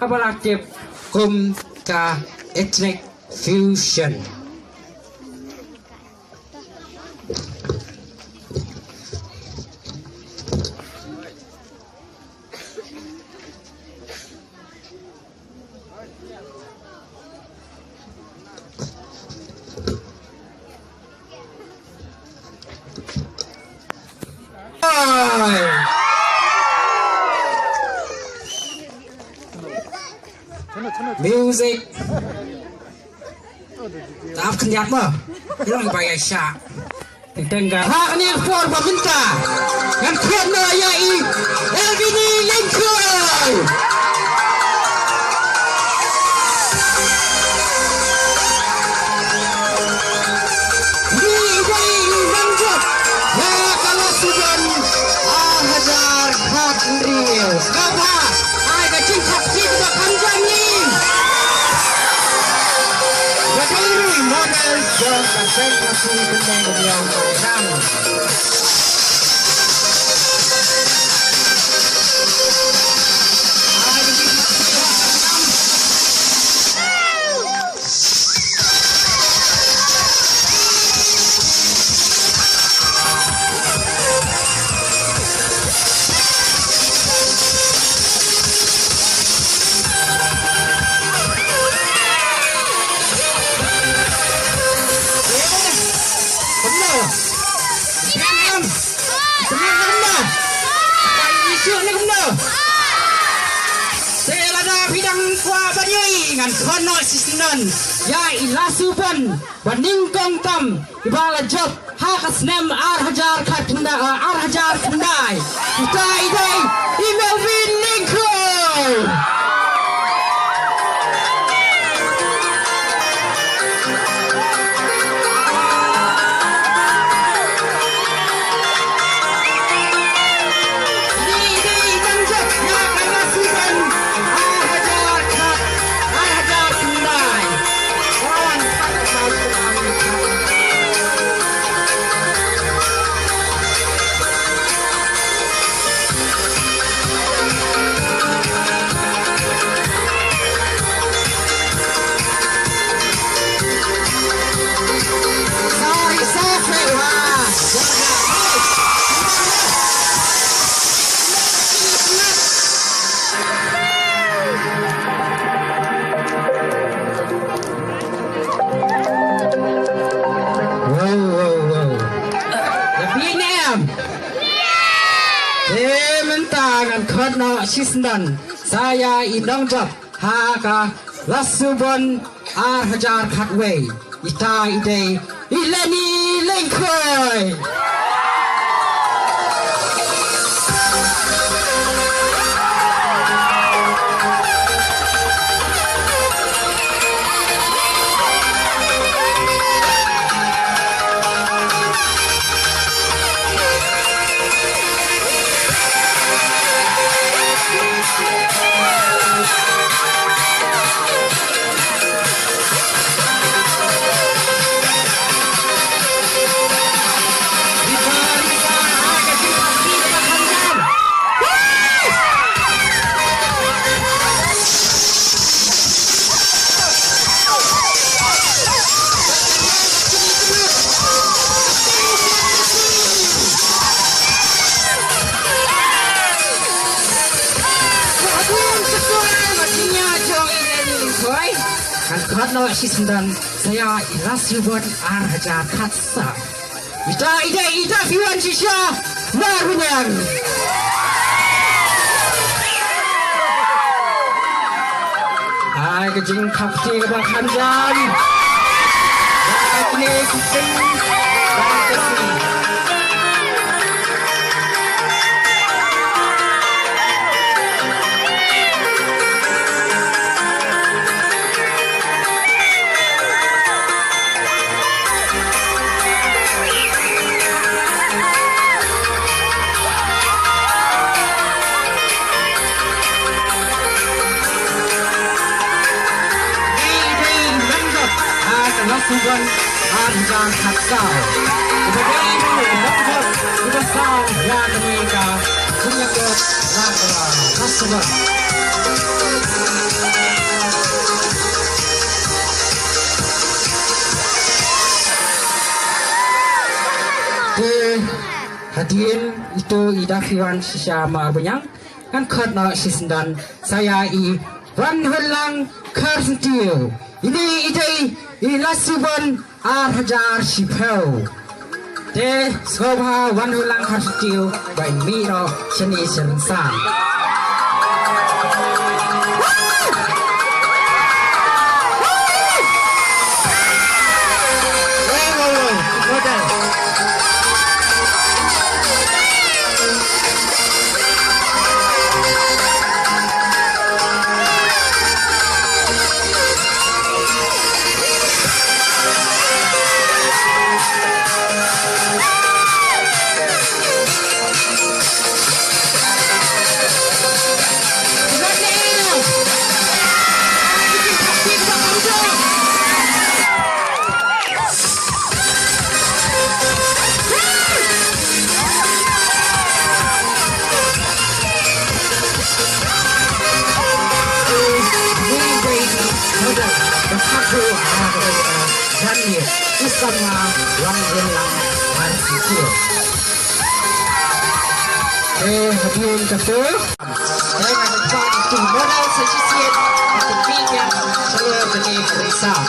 collaborative cùng cả ethnic fusion. Music tak kenyak mah hilang bayar syak tengah hak ni for pemerintah yang kena yai Elvini Lincoln konsentrasi penting beliau pada ngan kono sisinan ya ilasupan banding kongtam ibala job hakas nem arhajar kandai kita idai Melvin Lincoln Sisnan saya indong job haka lasubon arhajar katway ita ide Elvini Lincoln Karena sisndan saya ilasuban arhajar katsa ida fiwan sisya narunyang kejing kapti kebakan jam ini kucing kasih Suban arhajar katsa sebagai dokter besar yang mereka punya kekuatan hadirin itu idafiwan sesama benyang kan kena sisendan saya wan helang kersentiu ini ilasuban arhajar sipau de soba wan helang kersentiu by miro seni sersan sama Wang Helang Harsitio. Hadirin ketua, saya nak dapat itu modal sejisian untuk minyak seluruh benih risau.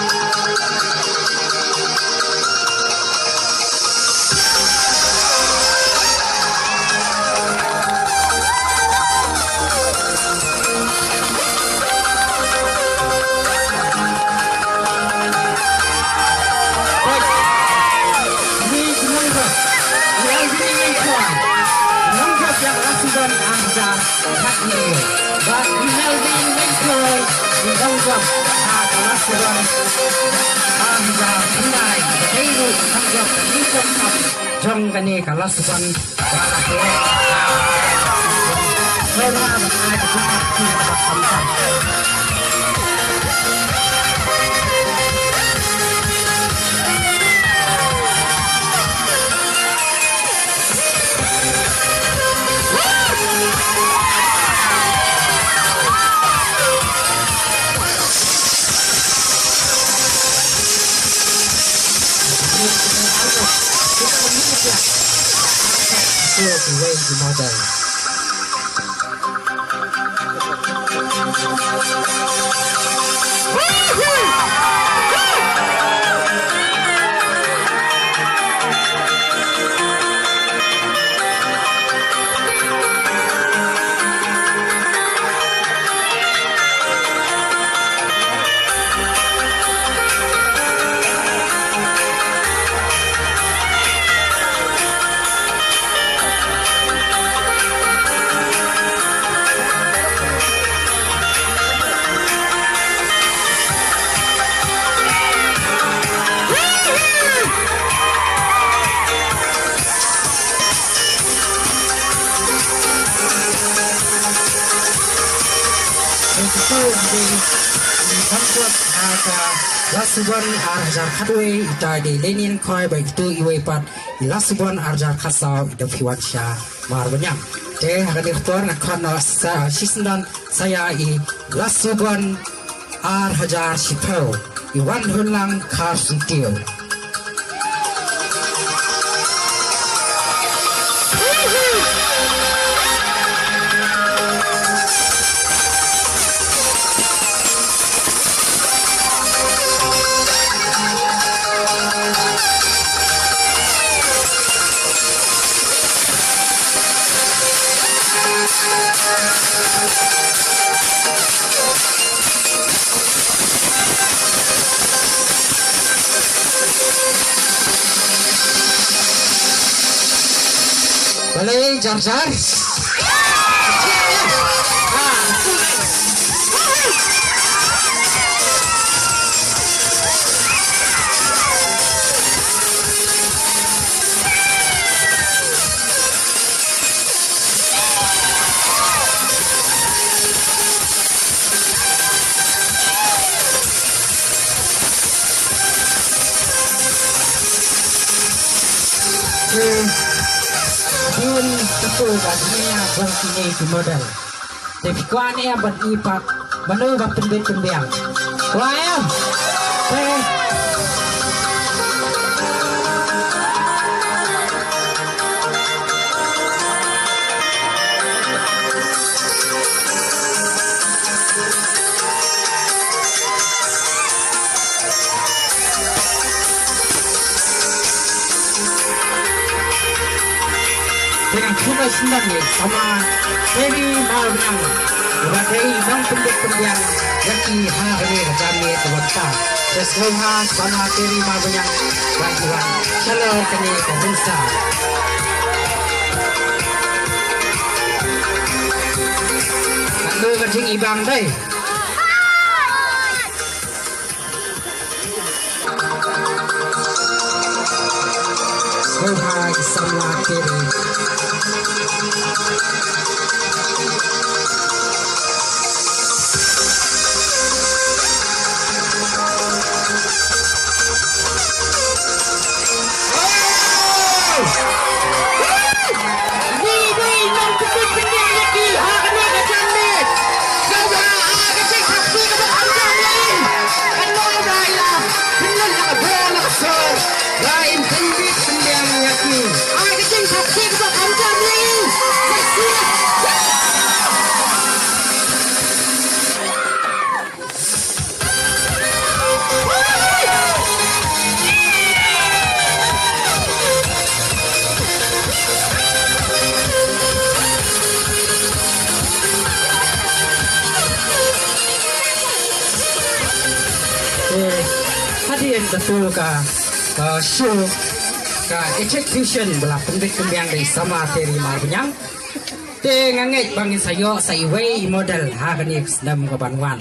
Trong cái này cả là sự quan và là thế nên là ai cũng phải chịu và tham gia. Model. Lasuban arjar kadwe ita di lenin koi baik itu iwe pat lasuban arjar kasau ida fiwatsha marbanyang te hadir tuar nakon sa sisendan saya I lasuban arjar sipau iwan hunlang kar sintiu. Boleh jar-jar? Yun tentu baginya berarti itu modal. Tapi kuan ya beripat, mana bapak pembiang. Kuan, dengan cuma sendiri sama dari malam berbagai bang pendek-pendek yaki hari kami terwakta sesuha sama dari malam bantuan calon kini pemirsa lalu kerjing ibang deh Soha sama kiri hadirin betul show execution belah pendek-pendek dari sama teri marbenyang dengan bangin sayo model hari ini sedang kebanwan